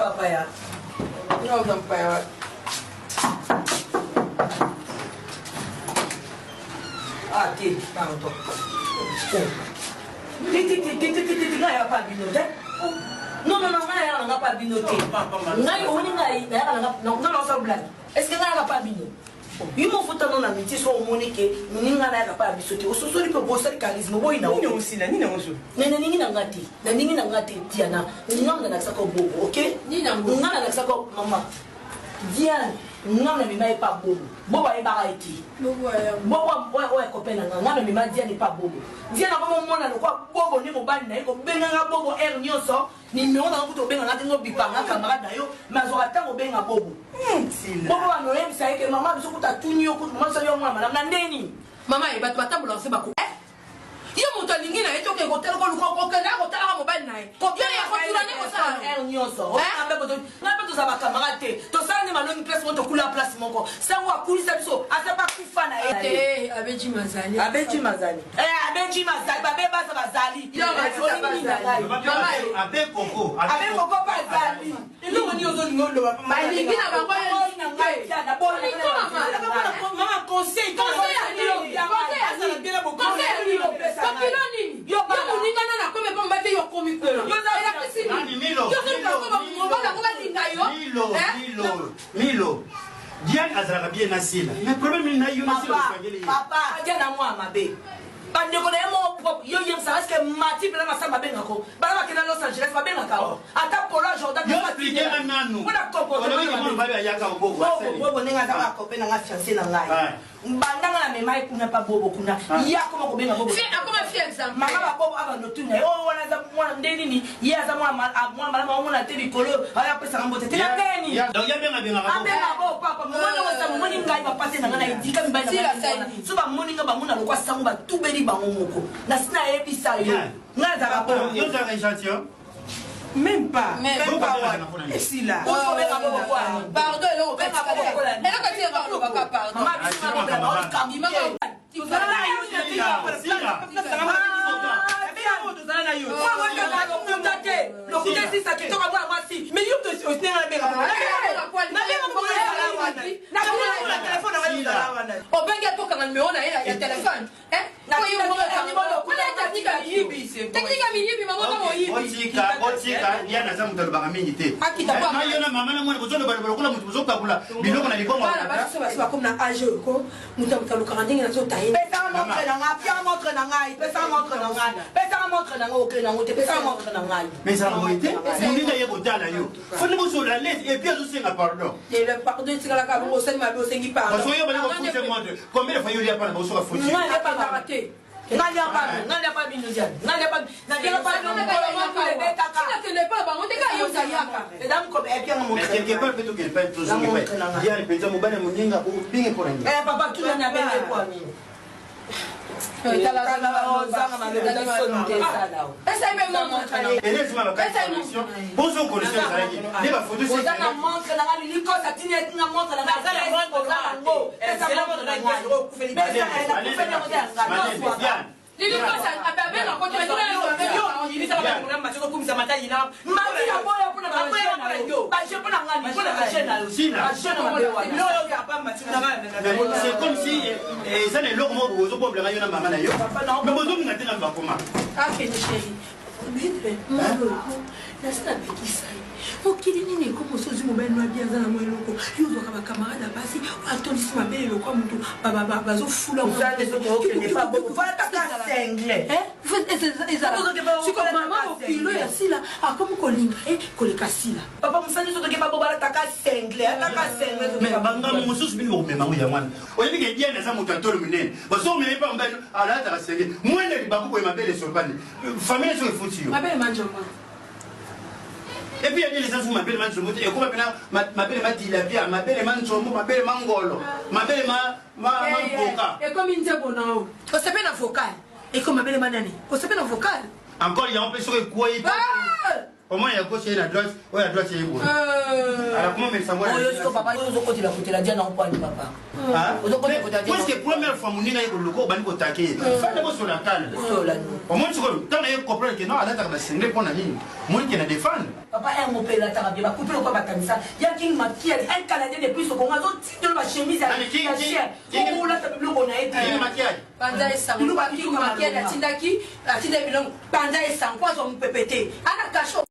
papaya. Non, papaya. Ah, t'es, pardon. Non, non, non, on n'a pas binoté. Non, ça blague. Est-ce que n'a pas binoté? Il m'en faut tellement d'amitié sur mon monique, nous n'avons pas binoté. Au sous-sol, il peut bosser le charisme. Oui, non, aussi, la nina aussi. Nini n'a gâté. La nina n'a gâté, Diana. Nina n'a pas comme bobo, ok? Nina n'a pas comme maman. Diana, nous n'avons pas bobo. Bobo est barré. Bobo est copain, nous n'avons pas Diana n'est pas bobo. Diana, comment on a le quoi? Bobo n'est pas banné, comme Benanga Bobo est nioso. Ni me on a un peu bien à la bipanga camarade d'ailleurs, mais on attend au bien à Bobo. Bobo a noé, c'est que maman, je suis à tout nio, maman, ça y est, madame Nandeni. Maman, il va te battre pour lancer ma coupe. Il y a mon talingi, il y a un hôtel, il y a un mobile night. Combien il y a un ça? Un nioso. On n'a pas tous à camarade. Tout ça, n'est pas une place, on te coule la place, mon corps. Ça, on a coulé ça, ah, c'est pas tout fan. Abeji Mazali. Abeji Mazali. Abeji Mazali, Babé Baza Mazali. Abe Coco. Abe Coco Bazali. Il nous dit aux autres, nous le maman conseil. Milo. Diane azara bien nasila. Mais problème il n'a eu papa, Diane à moi ma bé. Bande ko na mo pop yo yem ça est-ce que mati bela ma samba benga ko. Bala ka na Los Angeles ba benga ka. Ata Polo Jordan yo expliquer na nanu. Wala ko ko ko ba ya ka bobo. Bobo ninga za ko pena nga fiancé na ngai. Mbandanga na mema kuna pa bobo kuna. Ya ko ko benga bobo. Fi akoma fi example. Mama ba bobo aba no tuna. Oh wana za mwana ndeni ni. Ya za mwana mwana mwana te bikolo. Aya pesa ngambo te. Tena ndeni. Donc ya benga benga bobo. Benga bobo papa. Mwana wa sa mwana ngai ba pase na ngana idika mbana. So ba mwana nga ba mwana lo kwa sangu ba tubeli bango na sina ebisa yo ngaza rapport yo za échantillon même pas et si là pardon le ben ka ko la elle ka dire pardon ba pardon maman kambi tu vas là mais ça m'a été nous n'a pas dans la yo faut nous sur la lettre et bien aussi na pardon et le pardon c'est la ka bo sen ma bo sen qui parle parce que yo ba ko foutre monde combien de fois yo li pas bo so ka foutre non il pas raté n'allez pas binoudia n'allez pas non ne pas ba on te ka yo za yaka et dame comme et bien mon quelque part peut que pas toujours pas dia penza mobana muninga ko binge pour ngi papa tu na belle quoi esa ibe montre bonjour connaisseur zaidi ne ba photo c'est ça na montre na ngali liko sa tini na montre na ça la montre na ngo esa montre na ngo kufeli pesa na kufeli ngo ngalo Lili kosa ababe na kote yo ni bisa ba kuna macho kumisa matayi na mati ya boya kuna ba boya yo ba je kuna ngani kuna ba je na sina na mabewa no yo ka pa mati na ngani c'est comme si ça ne logo mo bozo problème yo na mama na yo mais bozo ngati na ba koma ake ni chéri bitre molo na sina bekisa okili nini ko mosozi mo ben no bia za na mo eloko yo zo ka ba camarade basi atondisi mabele lo kwa mtu ba zo fula vous allez zo ko ne pas beaucoup va ta anglais vous c'est comme maman au kilo ya sila akomo kolinga koleka sila papa musani zo ke ba boba ta ka anglais mais banga mo mosozi bini ko mema ya mwana oyebi ke bien na za mutu atolo munene bazo me pas mbano ala ta senge mwende libaku ko mabele sorbane famille so futi yo mabele manjoma. Et puis il y a des gens qui m'appellent Manchombo, et comme m'appelle Matilapia, m'appelle Manchombo, m'appelle Mangolo, m'appelle Boka. Et comme il dit bon, on s'appelle un vocal. Et comme m'appelle Manani, on s'appelle un vocal. Encore il y a un peu sur le quoi. Comment il y a gauche et la droite, ou la droite et la gauche. Alors comment mais ça moi. Papa, vous avez côté la côté la diana en point papa. Ah. Parce que première fois mon nina est le logo bani ko taquer. Fallait pas sur la canne. Au moins tu quand il comprendre que non à l'attaque la single pour la ligne. Moi qui la défendre. Papa un mot la tarabia, couper le quoi batamisa. Il y a qui maquille un Canadien de plus au Congo, de la chemise à la chien. Pour la table on a été. Panda et sang, nous pas qui maquille la tindaki, la tindaki, panda et sang, quoi on peut péter. Ana cacho.